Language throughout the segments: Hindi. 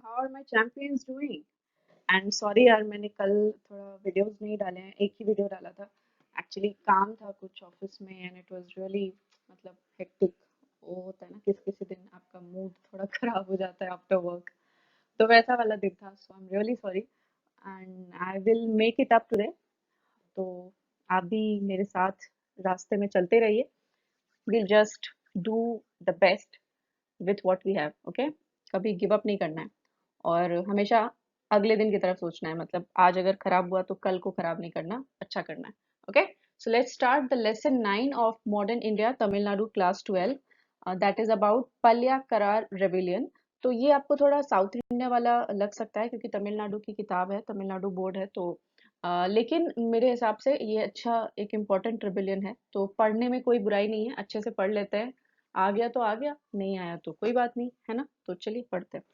How are my champions doing? And sorry यार, मैंने कल थोड़ा वीडियोस नहीं डाले हैं, एक ही वीडियो डाला था। एक्चुअली काम था कुछ ऑफिस में एंड इट वाज रियली मतलब हेक्टिक। वो होता है ना किसी किसी दिन आपका मूड थोड़ा खराब हो जाता है आफ्टर वर्क, तो वैसा वाला दिन था। So I am really sorry and I will make it up today. तो आप भी मेरे साथ रास्ते में चलते रहिए। Will just do the best with what we have, okay. कभी गिव अप नहीं करना है और हमेशा अगले दिन की तरफ सोचना है। मतलब आज अगर खराब हुआ तो कल को खराब नहीं करना, अच्छा करना है। Okay, so let's start the lesson 9 of modern India Tamil Nadu class 12। That is about Palayakkarar rebellion. तो ये आपको थोड़ा साउथ इंडिया वाला लग सकता है क्योंकि तमिलनाडु की किताब है, तमिलनाडु बोर्ड है। तो लेकिन मेरे हिसाब से ये अच्छा एक इम्पोर्टेंट रेबिलियन है, तो पढ़ने में कोई बुराई नहीं है, अच्छे से पढ़ लेते हैं। आ गया तो आ गया, नहीं आया तो कोई बात नहीं, है ना। तो चलिए पढ़ते हैं।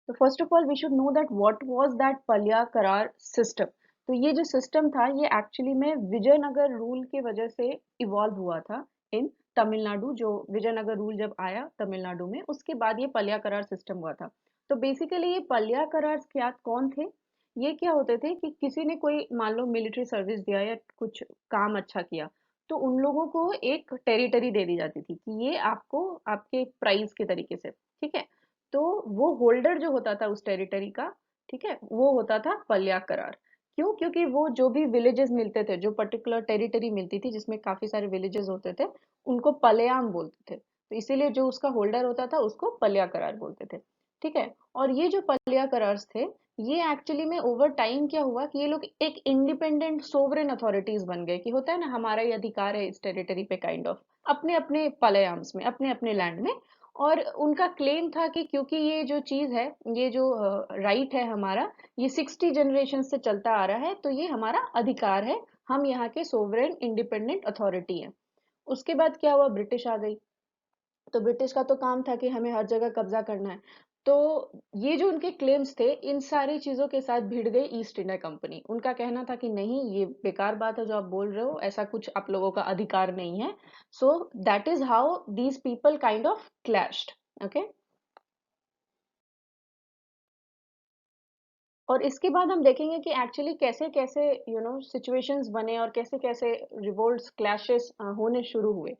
तो first of all we should know that what was that Palaiya Karar system. तो ये जो सिस्टम था ये एक्चुअली में विजयनगर रूल की वजह से इवॉल्व हुआ था इन तमिलनाडु। जो विजयनगर रूल जब आया तमिलनाडु में, उसके बाद ये पलिया करार सिस्टम हुआ था। तो बेसिकली ये पलिया करार क्या कौन थे? ये क्या होते थे कि किसी ने कोई मान लो मिलिट्री सर्विस दिया या कुछ काम अच्छा किया, तो उन लोगों को एक टेरिटरी दे दी जाती थी कि ये आपको आपके प्राइज के तरीके से, ठीक है। तो वो होल्डर जो होता था उस टेरिटरी का, ठीक है, वो होता था पल्या करार। क्यों? क्योंकि वो जो भी विलेजेस मिलते थे, जो पर्टिकुलर टेरिटरी मिलती थी जिसमें काफी सारे विलेजेस होते थे, उनको पलयाम बोलते थे। तो इसीलिए जो उसका होल्डर होता था उसको पल्या करार बोलते थे, ठीक है। और ये जो पल्या करार्स थे, ये एक्चुअली में ओवर टाइम क्या हुआ कि ये लोग एक इंडिपेंडेंट सोवरेन अथॉरिटीज बन गए कि होता है ना हमारा ये अधिकार है इस टेरिटरी पे, काइंड ऑफ अपने अपने पलयाम्स में, अपने अपने लैंड में। और उनका क्लेम था कि क्योंकि ये जो चीज है, ये जो राइट है हमारा, ये 60 जनरेशन से चलता आ रहा है, तो ये हमारा अधिकार है, हम यहाँ के सोवरेन इंडिपेंडेंट अथॉरिटी हैं। उसके बाद क्या हुआ, ब्रिटिश आ गई। तो ब्रिटिश का तो काम था कि हमें हर जगह कब्जा करना है। तो ये जो उनके क्लेम्स थे, इन सारी चीजों के साथ भिड़ गई ईस्ट इंडिया कंपनी। उनका कहना था कि नहीं, ये बेकार बात है जो आप बोल रहे हो, ऐसा कुछ आप लोगों का अधिकार नहीं है। So that is how these people kind of clashed, okay. और इसके बाद हम देखेंगे कि एक्चुअली कैसे कैसे सिचुएशंस बने और कैसे कैसे रिवोल्ट्स क्लैशेस होने शुरू हुए।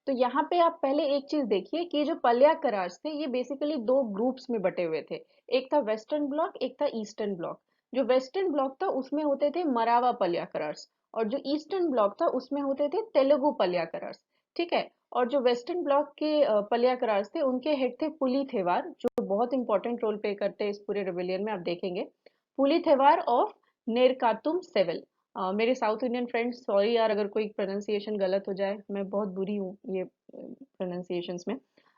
तो यहाँ पे आप पहले एक चीज देखिए कि ये जो पल्या करार्स थे ये बेसिकली दो ग्रुप्स में बटे हुए थे। एक था वेस्टर्न ब्लॉक, एक था ईस्टर्न ब्लॉक। जो वेस्टर्न ब्लॉक था उसमें होते थे मरावा पल्या करार्स, और जो ईस्टर्न ब्लॉक था उसमें होते थे तेलुगु पल्या करार्स, ठीक है। और जो वेस्टर्न ब्लॉक के पल्या करार्स थे उनके हेड थे पुली थेवार, जो बहुत इंपॉर्टेंट रोल प्ले करते हैं इस पूरे रिविलियन में, आप देखेंगे। पुली थेवार ऑफ नेरकातुम सेवल। मेरे साउथ इंडियन फ्रेंड्स, सॉरी यार अगर कोई प्रोनाउंसिएशन गलत हो जाए, मैं बहुत बुरी हूँ ये प्रोनाउंसिएशंस में।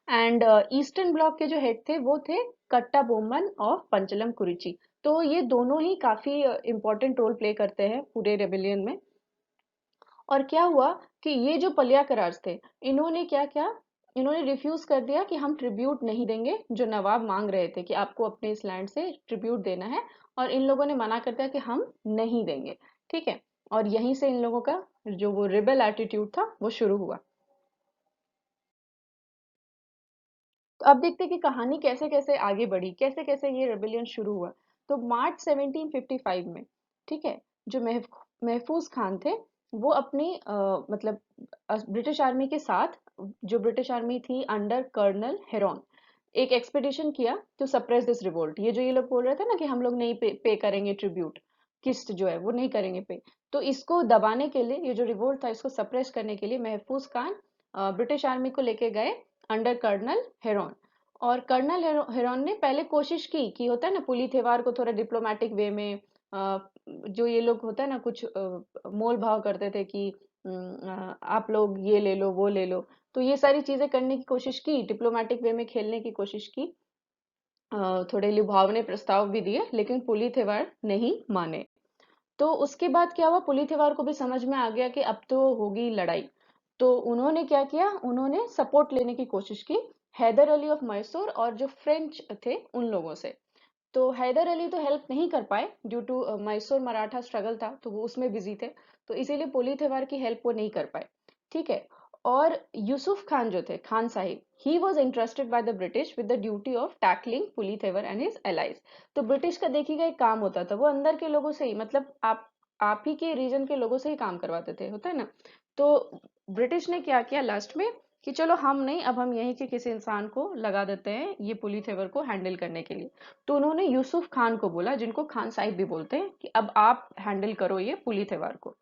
एंड ईस्टर्न ब्लॉक के जो हेड थे वो थे कट्टा बोमन ऑफ पंचलम कुरुची। तो ये दोनों ही काफी इंपॉर्टेंट रोल प्ले करते हैं पूरे रेबिलियन में। और क्या हुआ कि ये जो पलिया करार्स थे, इन्होंने क्या किया, इन्होंने रिफ्यूज कर दिया कि हम ट्रिब्यूट नहीं देंगे, जो नवाब मांग रहे थे कि आपको अपने इस लैंड से ट्रिब्यूट देना है। और इन लोगों ने मना कर दिया कि हम नहीं देंगे, ठीक है। और यहीं से इन लोगों का जो वो रिबेल एटीट्यूड था वो शुरू हुआ। तो अब देखते हैं कि कहानी कैसे कैसे आगे बढ़ी, कैसे कैसे ये रेबेलियन शुरू हुआ। तो मार्च 1755 में, ठीक है, जो महफूज खान थे, वो अपनी मतलब ब्रिटिश आर्मी के साथ, जो ब्रिटिश आर्मी थी अंडर कर्नल हेरोन, एक एक्सपेडिशन किया टू सप्रेस दिस रिवोल्ट। ये जो ये लोग बोल रहे थे ना कि हम लोग नहीं पे करेंगे ट्रिब्यूट, किस्त जो है वो नहीं करेंगे पे, तो इसको दबाने के लिए, ये जो रिवोल्ट था इसको सप्रेस करने के लिए महफूज खान ब्रिटिश आर्मी को लेके गए अंडर कर्नल हेरोन। और कर्नल हेरोन ने पहले कोशिश की कि होता है ना पुली थेवार को थोड़ा डिप्लोमेटिक वे में, जो ये लोग होता है ना कुछ मोल भाव करते थे कि आप लोग ये ले लो वो ले लो, तो ये सारी चीजें करने की कोशिश की, डिप्लोमेटिक वे में खेलने की कोशिश की। थोड़े लुभावने प्रस्ताव भी दिए, लेकिन पुली थेवार नहीं माने। तो उसके बाद क्या हुआ, पुली थेवार को भी समझ में आ गया कि अब तो होगी लड़ाई। तो उन्होंने क्या किया, उन्होंने सपोर्ट लेने की कोशिश की हैदर अली ऑफ मैसूर और जो फ्रेंच थे उन लोगों से। तो हैदर अली तो हेल्प नहीं कर पाए due to Mysore Maratha struggle था, तो वो उसमें बिजी थे। तो इसीलिए पुली थेवार की हेल्प वो नहीं कर पाए, ठीक है। और यूसुफ खान जो थे, Khan Sahib, he was interested by the British with the duty of tackling Pulithevar and his allies. तो ब्रिटिश का देखिएगा एक काम होता था, वो अंदर के लोगों से ही, मतलब आप ही के रीजन के लोगों से ही काम करवाते थे, होता है ना। तो ब्रिटिश ने क्या किया लास्ट में कि चलो हम नहीं, अब हम यहीं के किसी इंसान को लगा देते हैं ये पुलीथेवर को हैंडल करने के लिए। तो उन्होंने यूसुफ खान को बोला, जिनको खान साहिब भी बोलते हैं, कि अब आप हैंडल करो ये पुलीथेवर को।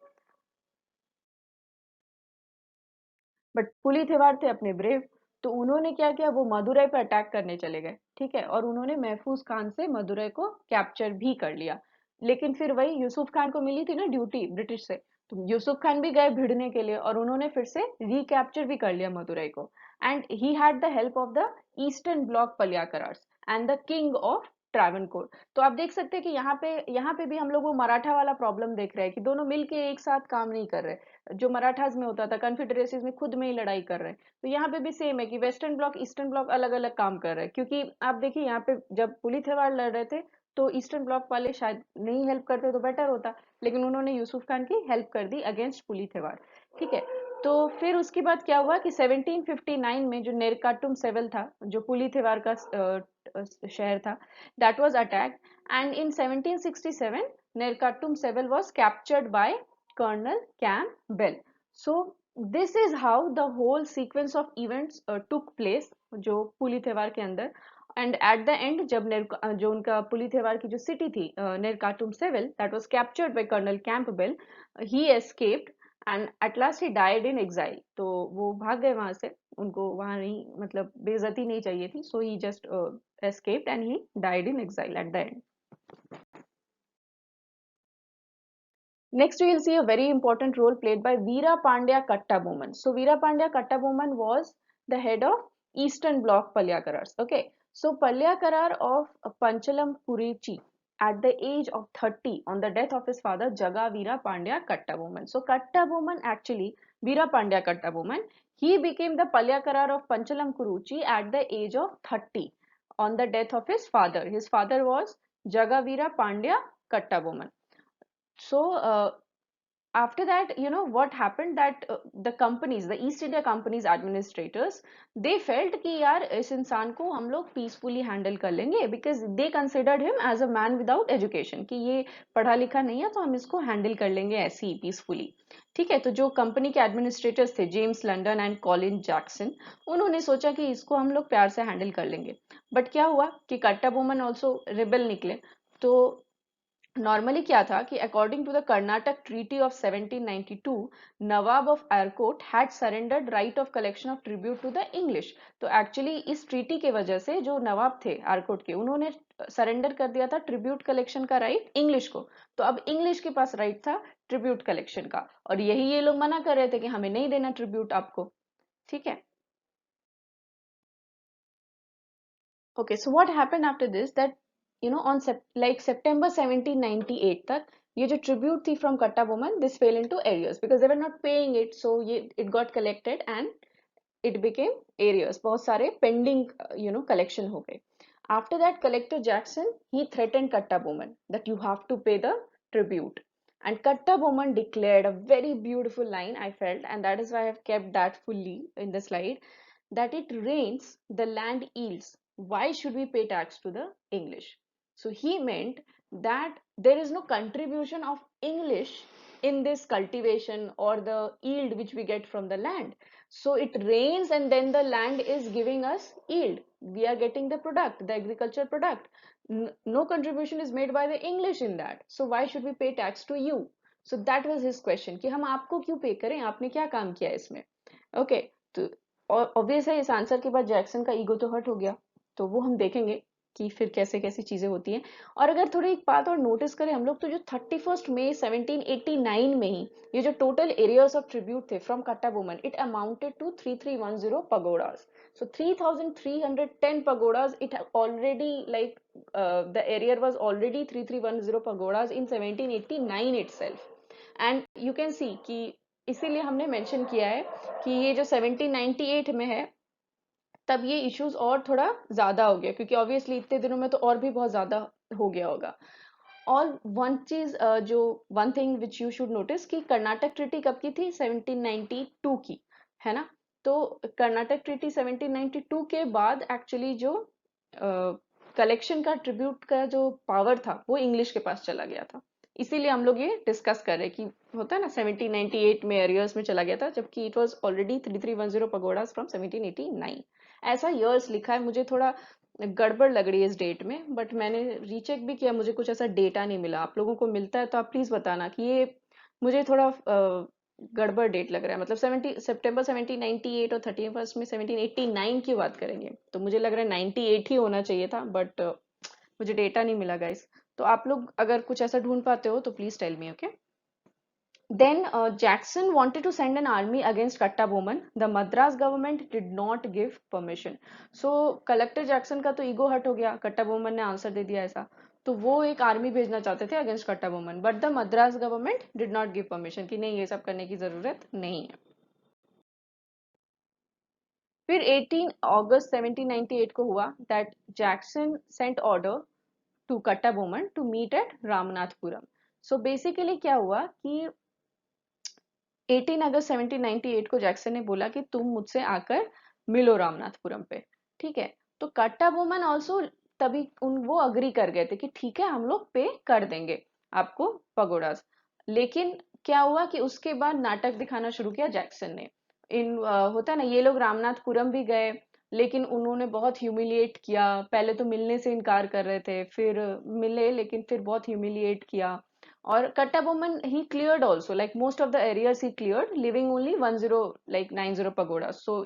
बट पुलिथेवार थे अपने ब्रेव, तो उन्होंने क्या किया, वो मदुरई पर अटैक करने चले गए, ठीक है, और उन्होंने महफूज खान से मदुरई को कैप्चर भी कर लिया। लेकिन फिर वही यूसुफ खान को मिली थी ना ड्यूटी ब्रिटिश से, तो यूसुफ खान भी गए भिड़ने के लिए, और उन्होंने फिर से रिकैप्चर भी कर लिया मदुरई को। And he had the help of the eastern block Palayakkarars and the king of Travancore. तो आप देख सकते हैं कि यहाँ पे भी हम लोग वो मराठा वाला प्रॉब्लम देख रहे हैं कि दोनों मिलके एक साथ काम नहीं कर रहे। जो मराठास में होता था, कन्फेडरेसीज में खुद में ही लड़ाई कर रहे हैं, तो यहाँ पे भी सेम है कि वेस्टर्न ब्लॉक ईस्टर्न ब्लॉक अलग अलग काम कर रहे हैं। क्योंकि आप देखिए यहाँ पे जब पुलिथेवार लड़ रहे थे, तो ईस्टर्न ब्लॉक वाले शायद नहीं हेल्प करते तो बेटर होता, लेकिन उन्होंने यूसुफ खान की हेल्प कर दी अगेंस्ट पुलिथेवार, ठीक है। तो फिर उसके बाद क्या हुआ कि 1759 में जो नेरकाटुम सेवल था, जो पुलिथेवार का शहर था, that was attacked, and in 1767 Nerkattum Sevval was captured by Colonel Campbell. So this is how the whole sequence of events took place जो पुलिथेवार के अंदर। एंड एट द एंड जब जो उनका पुलिथेवार की जो सिटी थी Nerkattum Sevval, that was captured by colonel Campbell, he escaped and at last he died in exile. तो वो भाग गए वहां से, उनको वहां नहीं, मतलब बेइज्जती नहीं चाहिए थी, so he just escaped and he died in exile at the end. Next, we will see a very important role played by Veera Pandya Kattabomman. So, Veera Pandya Kattabomman was the head of Eastern Bloc Palyakarars. Okay, so Palyakarar of Panchalam Kurichi at the age of 30 on the death of his father Jaga Veera Pandya Kattabomman. So, Kattabomman actually, Veera Pandya Kattabomman, he became the Palyakarar of Panchalam Kuruchi at the age of 30 on the death of his father. His father was Jaga Veera Pandya Kattabomman. So after that, you know what happened, that the companies, the East India Company's administrators, they felt कि यार इस इंसान को हम लोग पीसफुली हैंडल कर लेंगे, because they considered him as a man without education, कि ये पढ़ा लिखा नहीं है, तो हम इसको हैंडल कर लेंगे ऐसे ही पीसफुली, ठीक है। तो जो कंपनी के एडमिनिस्ट्रेटर्स थे, James London and Colin Jackson, उन्होंने सोचा कि इसको हम लोग प्यार से हैंडल कर लेंगे। बट क्या हुआ कि कट्टाबोमन ऑल्सो रिबेल निकले। तो नॉर्मली क्या था कि according to the Carnatic treaty of 1792, nawab of Arcot had surrendered right of collection of tribute to the English. तो एक्चुअली इस ट्रीटी के वजह से जो नवाब थे एयरकोट के, उन्होंने सरेंडर कर दिया था ट्रिब्यूट कलेक्शन का राइट इंग्लिश को। तो अब इंग्लिश के पास राइट था ट्रिब्यूट कलेक्शन का, और यही ये लोग मना कर रहे थे कि हमें नहीं देना ट्रिब्यूट आपको, ठीक है। Okay, so what happened after this, that you know on like September 1798 तक ये जो tribute थी from Katta woman, this fell into arrears because they were not paying it, so ये it got collected and it became arrears, बहुत सारे pending collection हो गए। After that, Collector Jackson, he threatened Katta woman that you have to pay the tribute, and Katta woman declared a very beautiful line, I felt, and that is why I have kept that fully in the slide, that it rains, the land yields. Why should we pay tax to the English? So he meant that there is no contribution of English in this cultivation or the yield which we get from the land. So it rains and then the land is giving us yield. We are getting the product, the agriculture product. No contribution is made by the English in that. So why should we pay tax to you? So that was his question कि हम आपको क्यों पे करें, आपने क्या काम किया इसमें। ओके, तो और ऑब्वियस है इस आंसर के बाद जैक्सन का ईगो तो हर्ट हो गया। तो वो हम देखेंगे कि फिर कैसे कैसी चीजें होती हैं। और अगर थोड़ी एक बात और नोटिस करें हम लोग, तो जो 31 मई 1789 में ही ये जो टोटल एरियाज ऑफ ट्रिब्यूट थे from Kattabomman, it amounted to 3310 pagodas. So 3310 pagodas, it already like the area was already 3310 pagodas in 1789 itself. And you can see कि इसीलिए हमने मेंशन किया है कि ये जो 1798 में है, तब ये इश्यूज और थोड़ा ज्यादा हो गया, क्योंकि ऑब्वियसली इतने दिनों में तो और भी बहुत ज्यादा हो गया होगा। और वन चीज जो one thing which you should notice कि कर्नाटक ट्रीटी कब की थी, 1792 की, है ना। तो कर्नाटक ट्रीटी 1792 के बाद एक्चुअली जो कलेक्शन का ट्रिब्यूट का जो पावर था वो इंग्लिश के पास चला गया था। इसीलिए हम लोग ये डिस्कस कर रहे हैं कि होता है ना 1798 में एरियर्स में चला गया था, जबकि it was already 3310 pagodas from 1789। ऐसा ईयर्स लिखा है, मुझे थोड़ा गड़बड़ लग रही है इस डेट में, बट मैंने रीचेक भी किया, मुझे कुछ ऐसा डेटा नहीं मिला। आप लोगों को मिलता है तो आप प्लीज बताना कि ये मुझे थोड़ा गड़बड़ डेट लग रहा है। मतलब 70 सितंबर 1798 और 31 में 1789 की बात करेंगे तो मुझे लग रहा है 98 ही होना चाहिए था, बट मुझे डेटा नहीं मिला गाइस। तो आप लोग अगर कुछ ऐसा ढूंढ पाते हो तो please tell me, okay. Then Jackson wanted to send an army against Katta Bowman. The Madras government did not give permission. So collector Jackson का तो ईगो हट हो गया, कट्टा बोमन ने आंसर दे दिया ऐसा, तो वो एक आर्मी भेजना चाहते थे against Kattabomman, but the Madras government did not give permission कि नहीं ये सब करने की जरूरत नहीं है। फिर 18 अगस्त 1798 को हुआ that Jackson sent order to Kattabomman to meet at Ramanathapuram. So basically क्या हुआ कि 18 अगस्त 1798 को जैक्सन ने बोला कि तुम मुझसे आकर मिलो रामनाथपुरम पे, ठीक है। तो कट्टा बोमन ऑल्सो तभी उन वो अग्री कर गए थे कि ठीक है हम लोग पे कर देंगे आपको पगोडास। लेकिन क्या हुआ कि उसके बाद नाटक दिखाना शुरू किया जैक्सन ने। होता है ना, ये लोग रामनाथपुरम भी गए, लेकिन उन्होंने बहुत ह्यूमिलिएट किया। पहले तो मिलने से इनकार कर रहे थे, फिर मिले लेकिन फिर बहुत ह्यूमिलिएट किया। और Kattaboman he cleared also, like most of the areas he cleared, leaving only 90 pagodas. So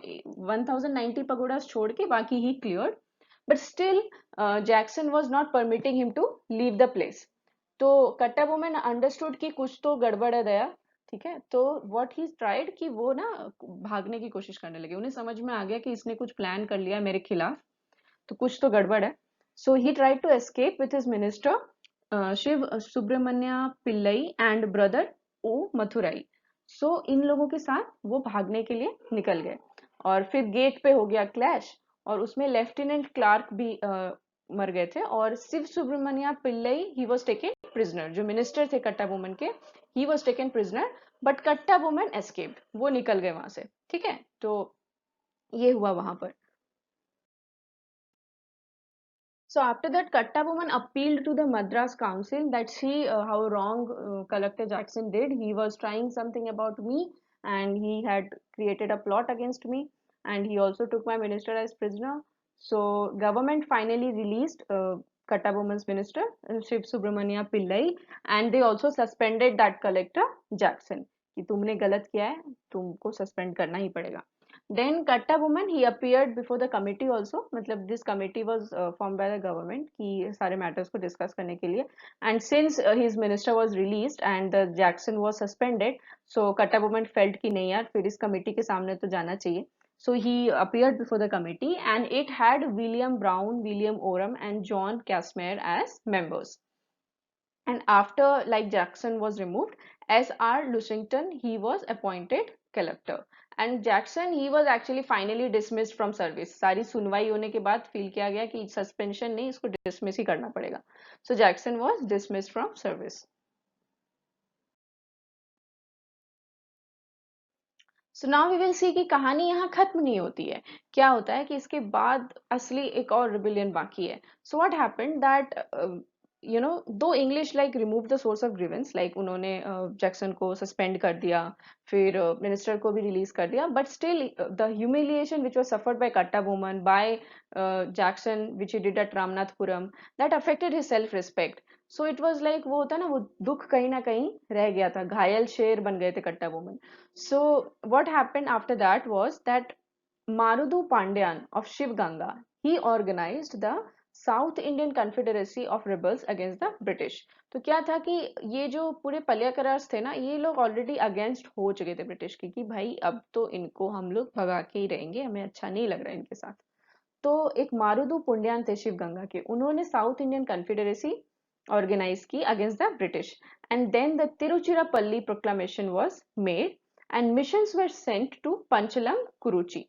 1090 pagodas छोड़ के बाकी he cleared, but still Jackson was not permitting him to leave the place. तो Kattaboman understood कि कुछ तो गड़बड़ है दया, ठीक है। तो what he tried कि वो ना भागने की कोशिश करने लगे। उन्हें समझ में आ गया कि इसने कुछ प्लान कर लिया मेरे खिलाफ, तो कुछ तो गड़बड़ है। So he tried to escape with his minister Shiva Subramanya Pillai and brother Oomaithurai. So इन लोगों के साथ वो भागने के लिए निकल गए, और फिर गेट पे हो गया क्लैश, और उसमें लेफ्टिनेंट क्लार्क भी मर गए थे, और Shiva Subramanya Pillai he was taken prisoner, जो मिनिस्टर थे कट्टा वुमन के, he was taken prisoner, but Kattabomman escaped, वो निकल गए वहां से, ठीक है। तो ये हुआ वहां पर। So after that, Katta woman appealed to the Madras Council that see how wrong Collector Jackson did. He was trying something about me, and he had created a plot against me, and he also took my minister as prisoner. So government finally released Katta woman's minister, Shiv Subramania Pillai, and they also suspended that collector Jackson कि तुमने गलत किया है, तुमको सस्पेंड करना ही पड़ेगा। Then Katta woman he appeared before the committee also, मतलब this committee was formed by the government कि सारे matters को discuss करने के लिए, and since his minister was released and the Jackson was suspended, so Katta woman felt कि नहीं यार फिर इस committee के सामने तो जाना चाहिए। So he appeared before the committee and it had William Brown, William Oram and John Casimir as members. And after like Jackson was removed, S.R. Lushington he was appointed collector. And Jackson he was actually finally dismissed from service. सारी सुनवाई होने के बाद फील किया गया कि सस्पेंशन नहीं, इसको डिसमिस ही करना पड़ेगा। So Jackson was dismissed from service. So now we will see कि कहानी यहाँ खत्म नहीं होती है। क्या होता है कि इसके बाद असली एक और रिबिलियन बाकी है। So what happened that the English like remove the source of grievances, like उन्होंने जैक्सन को सस्पेंड कर दिया, फिर मिनिस्टर को भी रिलीज कर दिया, but still the humiliation which was suffered by Kattabomman by Jackson which he did at Ramanathapuram, that affected his self respect. So it was like वो होता है ना, वो दुख कहीं ना कहीं रह गया था, घायल शेर बन गए थे कट्टा Boman. So what happened after that was that Marudu Pandyan of Shiv Ganga, he organized the South Indian Confederacy of rebels against the British. तो क्या था कि ये जो पूरे पलिया करार्स थे ना, ये लोग ऑलरेडी अगेंस्ट हो चुके थे ब्रिटिश की कि भाई अब तो इनको हम लोग भगा के ही रहेंगे, हमें अच्छा नहीं लग रहा है इनके साथ। तो एक मारुदु पुंड्यान थे शिव गंगा के, उन्होंने साउथ इंडियन कॉन्फेडरेसी ऑर्गेनाइज की against the British, and then the Tiruchirappalli proclamation was made and missions were sent to Panchalam, Kuruchi.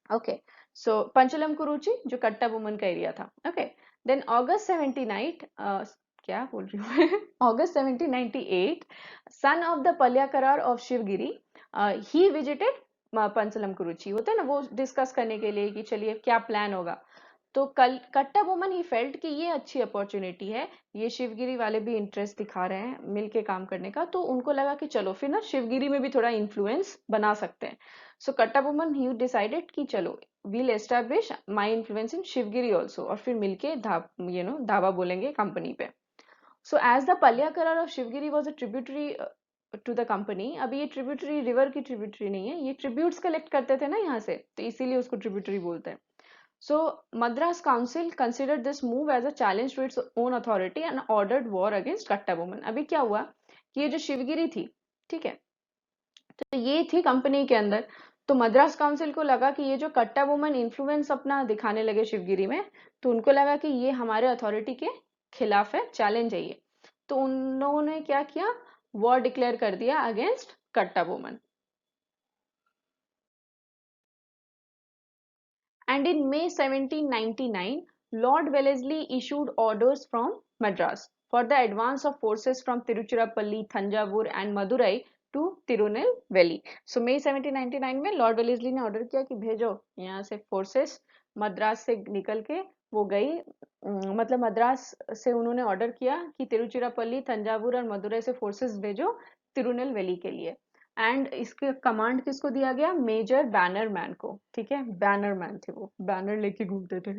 Okay, so Panchalam, Kuruchi जो कट्टा वुमन का एरिया था। Okay, then August 79 क्या बोल रही हूँ मैं August 1798 son of the Palyakarar of Shivgiri he visited पंचलम कुरुचि होता है ना, वो डिस्कस करने के लिए कि चलिए क्या प्लान होगा। तो कल कट्टा वुमन ही फेल्ट कि ये अच्छी अपॉर्चुनिटी है, ये शिवगिरी वाले भी इंटरेस्ट दिखा रहे हैं मिलके काम करने का, तो उनको लगा कि चलो फिर ना शिवगिरी में भी थोड़ा इन्फ्लुएंस बना सकते हैं। सो कट्टा वुमन ही डिसाइडेड कि चलो we'll establish my influence in Shivagiri also, और फिर मिलके धाबा बोलेंगे कंपनी पे। So as the Palyakarar of Shivgiri was a tributary to the company, अभी ये tributary river की tributary नहीं है, ये tributes collect करते थे ना यहाँ से, तो इसीलिए उसको tributary बोलते हैं। So Madras Council considered this move as a challenge to its own authority and ordered war against Katta women। अभी क्या हुआ कि ये जो शिवगिरी थी, ठीक है, तो ये थी कंपनी के अंदर, तो मद्रास काउंसिल को लगा कि ये जो कट्टा वुमन इन्फ्लुएंस अपना दिखाने लगे शिवगिरी में, तो उनको लगा कि ये हमारे अथॉरिटी के खिलाफ है, चैलेंज है ये। तो उन्होंने क्या किया, वॉर डिक्लेयर कर दिया अगेंस्ट कट्टा woman. And in May 1799, Lord Wellesley issued orders from Madras for the advance of forces from Tiruchirappalli, Thanjavur and Madurai to Tirunelveli। So May 1799 में लॉर्ड वेलेस्ली ने ऑर्डर किया कि भेजो यहाँ से फोर्सेस, मद्रास से निकल के वो गई, मतलब मद्रास से उन्होंने ऑर्डर किया कि तिरुचिरापल्ली, तंजावुर और मदुरै से फोर्सेस भेजो तिरुनेलवेली के लिए। एंड इसके कमांड किसको दिया गया, मेजर बैनरमैन को, ठीक है, बैनरमैन थे वो, बैनर लेके घूमते थे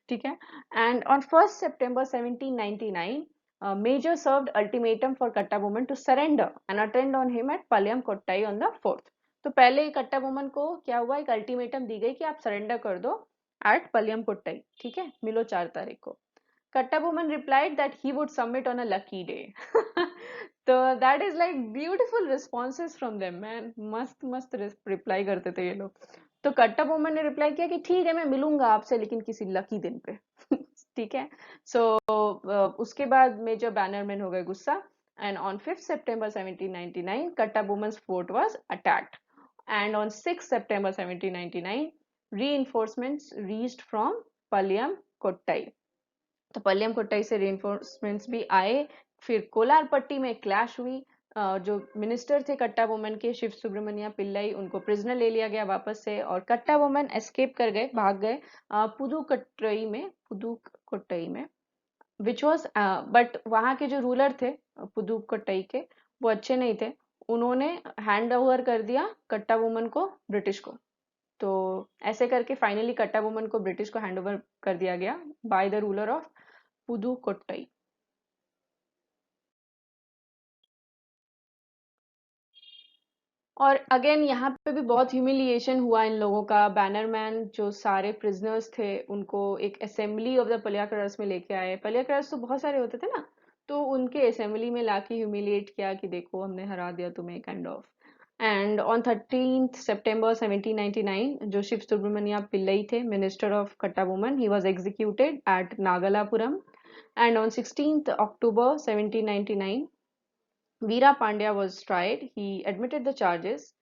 ठीक है। एंड ऑन 1 सितंबर 1799 major served ultimatum for Kattabomman to surrender and attend on him at Palayamkottai on the 4th। तो पहले कट्टा वुमन को क्या हुआ, एक अल्टीमेटम दी गई कि आप सरेंडर कर दो एट पलियम कोट्टाई, ठीक है, मिलो 4 तारीख को। Katta woman replied that he would submit on a lucky day। तो that is like beautiful responses from them man, मस्त मस्त रिप्लाई करते थे ये लोग। तो कट्टा वुमन ने रिप्लाई किया कि ठीक है मैं मिलूंगा आपसे लेकिन किसी लकी दिन पे ठीक है। सो उसके बाद मेजर बैनरमैन हो गए गुस्सा, and on 5 September 1799 Kattabomman's fort was attacked, and on 6 September 1799 reinforcements reached from Palyam Kottai। तो पल्लियम कोट्टाई से रेनफोर्समेंट्स भी आए। फिर कोलारपट्टी में क्लैश हुई, जो मिनिस्टर थे कट्टा वुमन के, शिव सुब्रमण्या पिल्लई, उनको प्रिजनर ले लिया गया वापस से, और कट्टा वुमन एस्केप कर गए, भाग गए पुदुकोट्टई में विच वॉज, बट वहाँ के जो रूलर थे पुदुकोट्टई के, वो अच्छे नहीं थे, उन्होंने हैंड ओवर कर दिया कट्टा वुमन को ब्रिटिश को। तो ऐसे करके फाइनली कट्टा वुमन को ब्रिटिश को हैंड ओवर कर दिया गया by the ruler of Pudukkottai. और अगेन यहाँ पे भी बहुत ह्यूमिलिएशन हुआ इन लोगों का। बैनरमैन जो सारे प्रिजनर्स थे उनको एक असेंबली ऑफ द पलियाकरस में लेके आए, पलियाकरस तो बहुत सारे होते थे ना, तो उनके असेंबली में लाके ह्यूमिलिएट किया कि देखो हमने हरा दिया तुम्हें, काइंड ऑफ। एंड ऑन 13 सितंबर 1799 जो शिव सुब्रमण्या पिल्लई थे, minister of Kattabomman, he was executed at Nagalapuram. And on 16 अक्टूबर 1799 Veera Pandya was tried. He admitted the charges,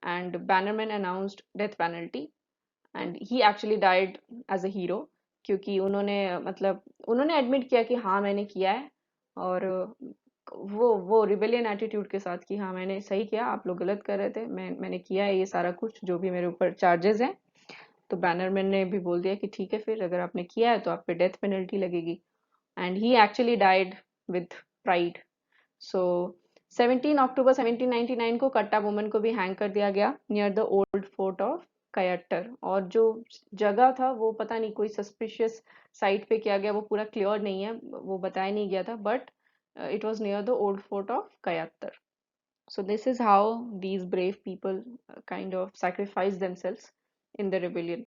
and Bannerman announced death penalty. And he actually died as a hero, क्योंकि उन्होंने मतलब उन्होंने एडमिट किया कि हाँ मैंने किया है, और वो रिबेलियन एटीट्यूड के साथ कि हाँ मैंने सही किया, आप लोग गलत कर रहे थे, मैंने किया है ये सारा कुछ जो भी मेरे ऊपर चार्जेस हैं। तो बैनरमैन ने भी बोल दिया कि ठीक है फिर अगर आपने किया है तो आप पे डेथ पेनल्टी लगेगी। And he actually died with pride. So 17 अक्टूबर 1799 को कट्टा वुमन को भी हैंग कर दिया गया near the old fort of Kayathar. और जो जगह था वो पता नहीं कोई सस्पिशियस साइट पे किया गया, वो पूरा क्लियर नहीं है, वो बताया नहीं गया था, but it was near the old fort of Kayathar. So this is how these brave people kind of sacrificed themselves in the rebellion।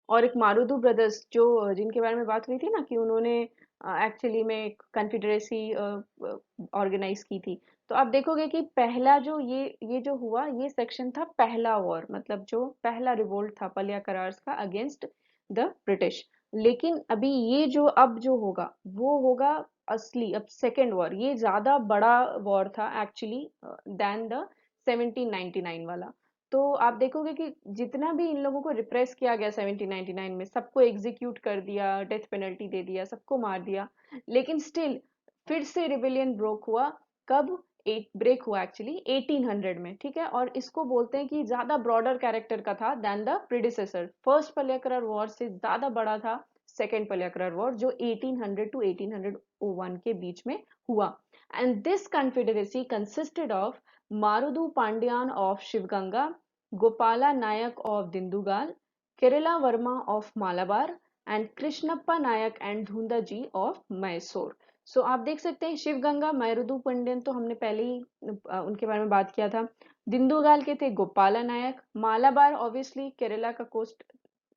और एक मारुदु ब्रदर्स जो जिनके बारे में बात हुई थी ना कि उन्होंने एक्चुअली में एक कन्फेडरेसी ऑर्गेनाइज की थी। तो आप देखोगे कि पहला जो ये जो हुआ, ये सेक्शन था पहला वॉर, मतलब जो पहला रिवोल्ट था पलिया करार्स का अगेंस्ट द ब्रिटिश। लेकिन अभी ये जो अब जो होगा वो होगा असली अब सेकेंड वॉर, ये ज्यादा बड़ा वॉर था एक्चुअली देन द 1799 वाला। तो आप देखोगे कि जितना भी इन लोगों को रिप्रेस किया गया 1799 में, सबको एग्जीक्यूट कर दिया, डेथ पेनल्टी दे दिया, सबको मार दिया, लेकिन स्टिल फिर से रिबेलियन ब्रोक हुआ। कब? एट ब्रेक हुआ एक्चुअली 1800 में, ठीक है। और इसको बोलते हैं कि ज्यादा ब्रॉडर कैरेक्टर का था than the predecessor. First Palayakkarar war से ज्यादा बड़ा था सेकेंड पल्याकरार वॉर, जो 1800 टू 1801 के बीच में हुआ। And this confederacy consisted of Marudu Pandyan of Sivaganga, Gopala Nayak of Dindigul, Kerala Varma of Malabar and Krishnappa Nayak and Dhoondaji of Mysore. So आप देख सकते हैं शिवगंगा मैरुदु पंडियन तो हमने पहले ही उनके बारे में बात किया था। दिंदुगाल के थे गोपाला नायक। मालाबार ऑब्वियसली केरला का कोस्ट,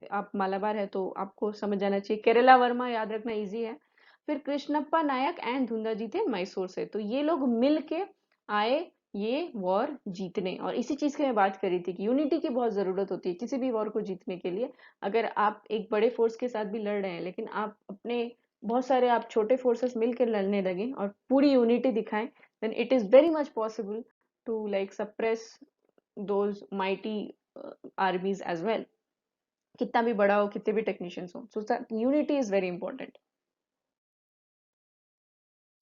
आप मालाबार है तो आपको समझ जाना चाहिए। केरला वर्मा याद रखना इजी है। फिर कृष्णप्पा नायक एंड धुंदाजी थे मैसूर से। तो ये लोग मिल के आए ये वॉर जीतने। और इसी चीज की मैं बात करी थी कि यूनिटी की बहुत जरूरत होती है किसी भी वॉर को जीतने के लिए। अगर आप एक बड़े फोर्स के साथ भी लड़ रहे हैं लेकिन आप अपने बहुत सारे आप छोटे फोर्सेस मिलकर लड़ने लगे और पूरी यूनिटी दिखाएं, then it is very much possible to like suppress those mighty armies as well, कितना भी बड़ा हो कितने भी टेक्नीशियंस हो। So unity is very important.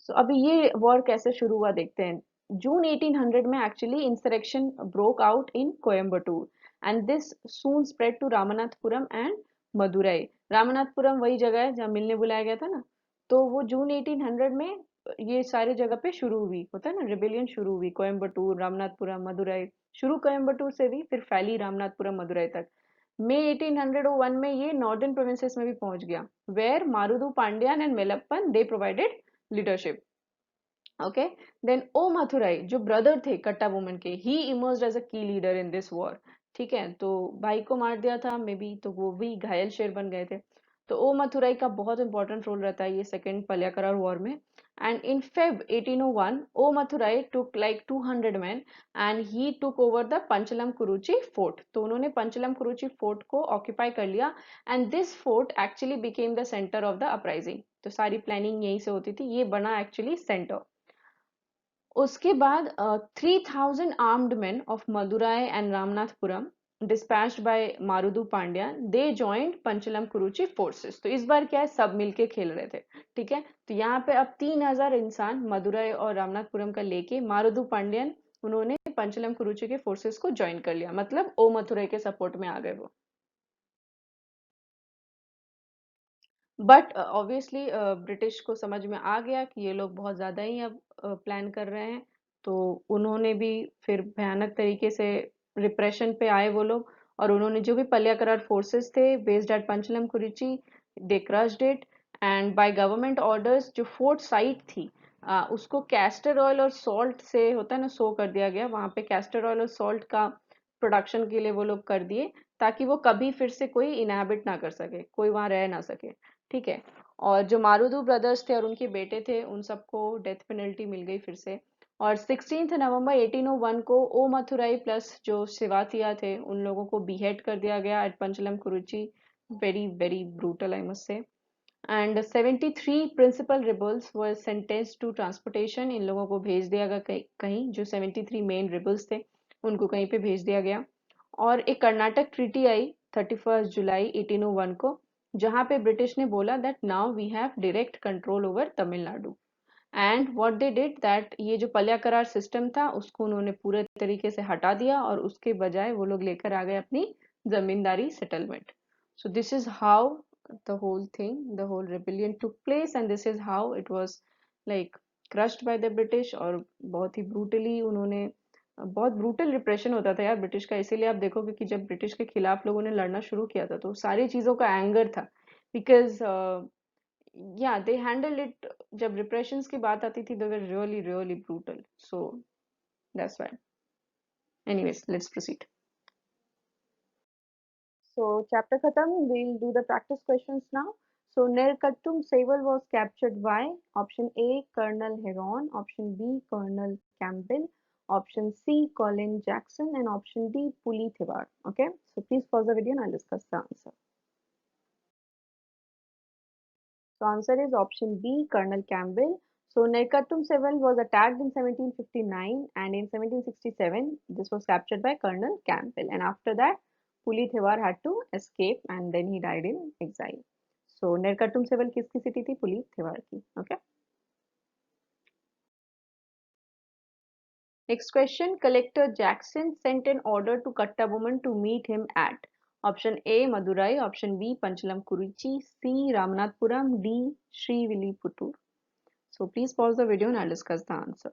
So अभी ये वॉर कैसे शुरू हुआ देखते हैं। जून 1800 में actually insurrection broke out in Coimbatore and this soon spread to Ramanathapuram and Madurai. Ramanathapuram वही जगह है जहाँ मिलने बुलाया गया था ना। तो वो जून 1800 में ये सारी जगह पे शुरू हुई, होता है ना, रिबेलियन शुरू हुई। कोयम्बटूर, रामनाथपुरम, मदुरई। शुरू कोयम्बटूर से हुई, फिर फैली रामनाथपुरम मदुरई तक। मई 1801 में ये नॉर्दर्न प्रोविंसेस में भी पहुंच गया, where Marudu Pandyan and Melappan they provided leadership. Okay. Then Oomaithurai जो ब्रदर थे कट्टा वुमन के, ही इमर्ज्ड एज अ की लीडर इन दिस वॉर। ठीक है, तो भाई को मार दिया था मे बी, तो वो भी घायल शेर बन गए थे। तो ओ मथुराई का बहुत इंपॉर्टेंट रोल रहता है ये सेकेंड पल्याकरार वॉर में। And in Feb 1801 Oomaithurai took like 200 man and he took over the Panchalam Kurichi fort. तो उन्होंने पंचलम कुरुची फोर्ट को ऑक्यूपाई कर लिया and this fort actually became the centre of the uprising. तो सारी प्लानिंग यहीं से होती थी, ये बना एक्चुअली सेंटर। उसके बाद 3000 armed man of Madurai and Ramanathapuram dispatched by Marudu Pandya, they joined Panchalam Kurichi forces. तो इस बार क्या है, सब मिलके खेल रहे थे। ठीक है, तो यहाँ पे अब 3000 इंसान मदुराई और रामनाथपुरम का लेके मारुदु पांड्यन उन्होंने पंचलम कुरुची के फोर्सेस को ज्वाइन कर लिया, मतलब ओ मथुराई के सपोर्ट में आ गए वो। बट ऑब्वियसली ब्रिटिश को समझ में आ गया कि ये लोग बहुत ज़्यादा ही अब प्लान कर रहे हैं। तो उन्होंने भी फिर भयानक तरीके से रिप्रेशन पे आए वो लोग। और उन्होंने जो भी पल्याकरार फोर्सेस थे based at Panchalam Kurichi, they crushed it. And by government orders जो फोर्ट साइट थी उसको कैस्टर ऑयल और सॉल्ट से, होता है ना, सो कर दिया गया। वहां पे कैस्टर ऑयल और सॉल्ट का प्रोडक्शन के लिए वो लोग कर दिए, ताकि वो कभी फिर से कोई इनहेबिट ना कर सके, कोई वहां रह ना सके। ठीक है। और जो मारुदु ब्रदर्स थे और उनके बेटे थे उन सबको डेथ पेनल्टी मिल गई फिर से। और 16 नवंबर 1801 को ओ मथुराई प्लस जो सिवातिया थे उन लोगों को बीहेड कर दिया गया at Panchalam Kurichi. Very very brutal I must say. And 73 principal rebels were sentenced to transportation. इन लोगों को भेज दिया गया कहीं जो 73 मेन रिबल्स थे उनको कहीं पे भेज दिया गया। और एक कर्नाटक ट्रीटी आई 31 जुलाई 1801 को, जहां पे ब्रिटिश ने बोला that now we have direct control over Tamil Nadu. And what they did that, ये जो पल्याकरार सिस्टम था उसको उन्होंने पूरे तरीके से हटा दिया और उसके बजाय वो लोग लेकर आ गए अपनी zamindari settlement. So this is how the whole thing, the whole rebellion took place and this is how it was like crushed by the British। और बहुत ही ब्रूटली उन्होंने, बहुत ब्रूटल रिप्रेशन होता था यार ब्रिटिश का। इसीलिए आप देखोगे कि जब ब्रिटिश के खिलाफ लोगों ने लड़ना शुरू किया था तो सारी चीजों का एंगर था। Because yeah they handle it, जब रिप्रेशंस की बात आती थी they were really really brutal. So that's why. Anyways let's proceed. So chapter khatam, we'll do the practice questions now. So Nerkattum Sewal was captured by option A Colonel Heron, option B Colonel Campbell, option C Colin Jackson and option D Puli Thibar. Okay, so please pause the video and I'll discuss the answer. So answer is option B Colonel Campbell. So Nerkattum Sewal was attacked in 1759 and in 1767 this was captured by Colonel Campbell, and after that Puli Thevar had to escape and then he died in exile. So Nerkattum Sewal किसकी सिटी थी? पुली थिवार की। Okay. Next question. Collector Jackson sent an order to Kattabomman to meet him at option A Madurai, option B Panchalam Kuruchi, C Ramanathapuram, D Srivilliputtur. So please pause the video and I'll discuss the answer.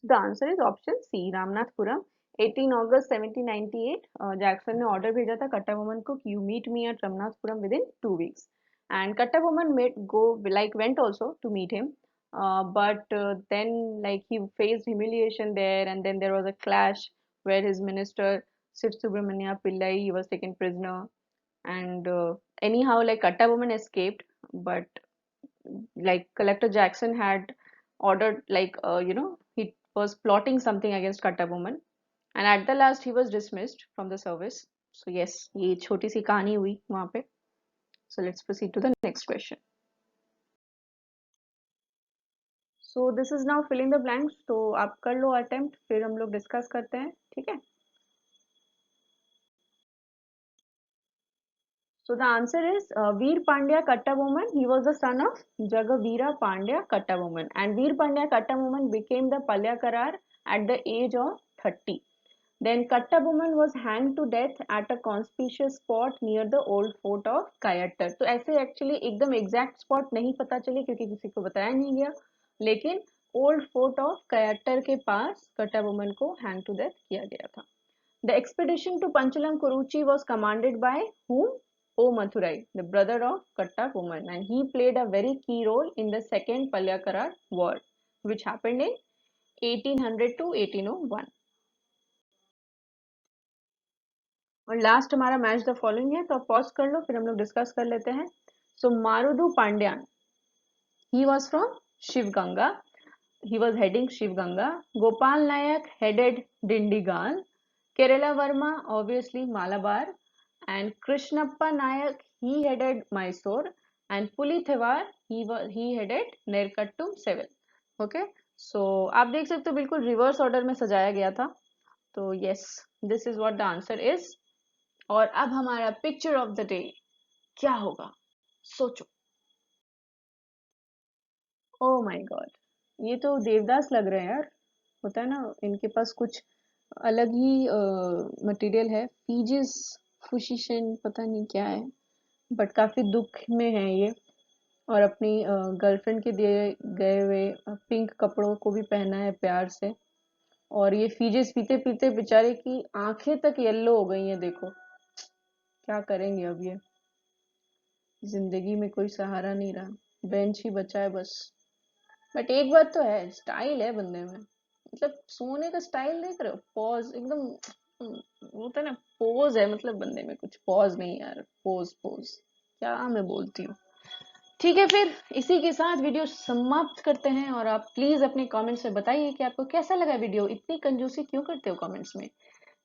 The answer is option C Ramanathapuram. 18 August 1798 Jackson ने ऑर्डर भेजा था कट्टाबोमन को कि you meet me at Ramanathapuram within 2 weeks. And Kattabomman went also to meet him, but then like he faced humiliation there, and then there was a clash where his minister Shiv Subramania Pillai, he was taken prisoner, and anyhow like Kattabomman escaped, but like Collector Jackson had ordered he was plotting something against Kattabomman, and at the last he was dismissed from the service. So yes, ये छोटी सी कहानी हुई वहाँ पे. So let's proceed to the next question. So this is now fill in the blanks. तो आप कर लो attempt, फिर हम लोग discuss करते हैं, ठीक है? So the answer is Veer Pandya Kattabomman. He was the son of Jagaveera Pandya Kattabomman, and Veer Pandya Kattabomman became the Palyakarar at the age of 30. Then Kattabomman was hanged to death at a conspicuous spot near the old fort of Kayattar. तो ऐसे एक्चुअली एकदम एग्जैक्ट स्पॉट नहीं पता चली क्योंकि किसी को बताया नहीं गया, लेकिन ओल्ड फोर्ट ऑफ कयाट्टर के पास कट्टाबोमन को हैंग टू डेथ किया गया था. The expedition to Panchalam Kuruchi was commanded by whom? O Mathurai, the brother of Kattabomman, and he played a very key role in the Second Palyakarar War, which happened in 1800 to 1801. और लास्ट हमारा मैच द फॉलोइंग है, तो आप पॉज कर लो, फिर हम लोग डिस्कस कर लेते हैं. सो मारुदु Pandian, he was from Shivganga. He was heading Shivganga. Gopal Nayak headed Dindigal. Kerala Verma, obviously Malabar. And Krishnappa Nayak, he headed Mysore. And Puli Thewar, he headed Nerkattum 7. Okay. So आप देख सकते हो बिल्कुल रिवर्स ऑर्डर में सजाया गया था. तो yes, this is what the answer is. और अब हमारा पिक्चर ऑफ द डे क्या होगा, सोचो. ओ माय गॉड, ये तो देवदास लग रहे हैं यार. होता है ना, इनके पास कुछ अलग ही मटेरियल है. पीजेस फुशिशन पता नहीं क्या है, बट काफी दुख में है ये. और अपनी गर्लफ्रेंड के दिए गए हुए पिंक कपड़ों को भी पहना है प्यार से. और ये फीजेस पीते पीते बेचारे की आंखें तक येलो हो गई हैं. देखो क्या करेंगे अब ये. जिंदगी में कोई सहारा नहीं रहा, बेंच ही बचा है बस. बट एक बात तो है, स्टाइल है बंदे में. मतलब सोने का स्टाइल देख रहे हो, पॉज एकदम होता है ना, पोज है. मतलब बंदे में कुछ पॉज नहीं यार, पोज पोज क्या मैं बोलती हूँ. ठीक है, फिर इसी के साथ वीडियो समाप्त करते हैं. और आप प्लीज अपने कमेंट्स में बताइए कि आपको कैसा लगा वीडियो. इतनी कंजूसी क्यों करते हो कमेंट्स में,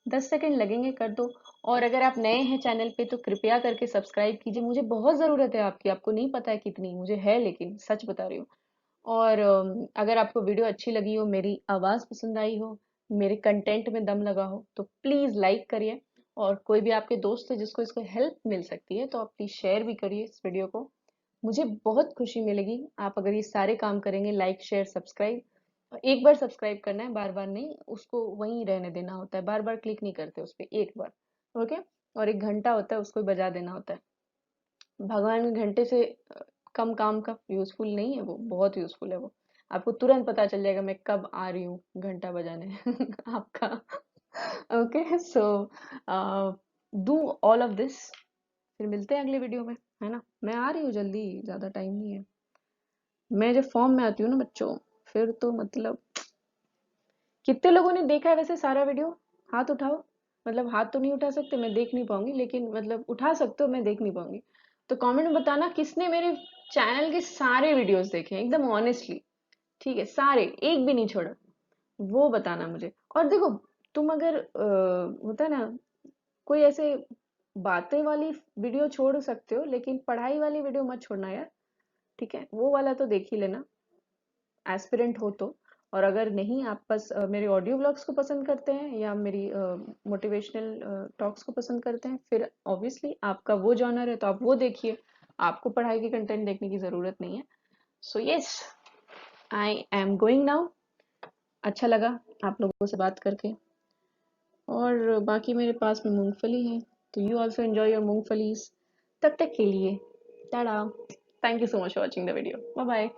10 सेकंड लगेंगे, कर दो. और अगर आप नए हैं चैनल पे तो कृपया करके सब्सक्राइब कीजिए. मुझे बहुत ज़रूरत है आपकी, आपको नहीं पता है कितनी मुझे है, लेकिन सच बता रही हूँ. और अगर आपको वीडियो अच्छी लगी हो, मेरी आवाज़ पसंद आई हो, मेरे कंटेंट में दम लगा हो, तो प्लीज़ लाइक करिए. और कोई भी आपके दोस्त है जिसको इसको हेल्प मिल सकती है तो आप प्लीज़ शेयर भी करिए इस वीडियो को. मुझे बहुत खुशी मिलेगी आप अगर ये सारे काम करेंगे, लाइक शेयर सब्सक्राइब. एक बार सब्सक्राइब करना है, बार बार नहीं, उसको वहीं रहने देना होता है. बार बार क्लिक नहीं करते उस पर, एक बार. ओके. और एक घंटा होता है, उसको बजा देना होता है. भगवान के घंटे से कम काम का यूजफुल नहीं है वो, बहुत यूजफुल है वो. आपको तुरंत पता चल जाएगा मैं कब आ रही हूँ घंटा बजाने आपका. Okay. So do all of this. फिर मिलते हैं अगले वीडियो में, है ना. मैं आ रही हूँ जल्दी, ज्यादा टाइम नहीं है. मैं जब फॉर्म में आती हूँ ना बच्चों, फिर तो मतलब कितने लोगों ने देखा है वैसे सारा वीडियो, हाथ उठाओ. मतलब हाथ तो नहीं उठा सकते, मैं देख नहीं पाऊंगी, लेकिन मतलब उठा सकते हो, मैं देख नहीं पाऊंगी. तो कमेंट में बताना किसने मेरे चैनल के सारे वीडियोस देखे हैं, एकदम ऑनेस्टली. ठीक है, सारे, एक भी नहीं छोड़ा, वो बताना मुझे. और देखो, तुम अगर होता है ना, कोई ऐसे बातें वाली वीडियो छोड़ सकते हो, लेकिन पढ़ाई वाली वीडियो मत छोड़ना यार. ठीक है, वो वाला तो देख ही लेना, एस्पिरेंट हो तो. और अगर नहीं, आप बस मेरे ऑडियो ब्लॉग्स को पसंद करते हैं या मेरी मोटिवेशनल टॉक्स को पसंद करते हैं, फिर ऑब्वियसली आपका वो जॉनर है तो आप वो देखिए. आपको पढ़ाई की कंटेंट देखने की ज़रूरत नहीं है. So yes, I am going now. अच्छा लगा आप लोगों से बात करके। और बाकी मेरे पास में मूंगफली है, तो यू ऑल्सो एंजॉय योर मूंगफलीज। तब तक के लिए tata. Thank you so much for watching the video. Bye bye.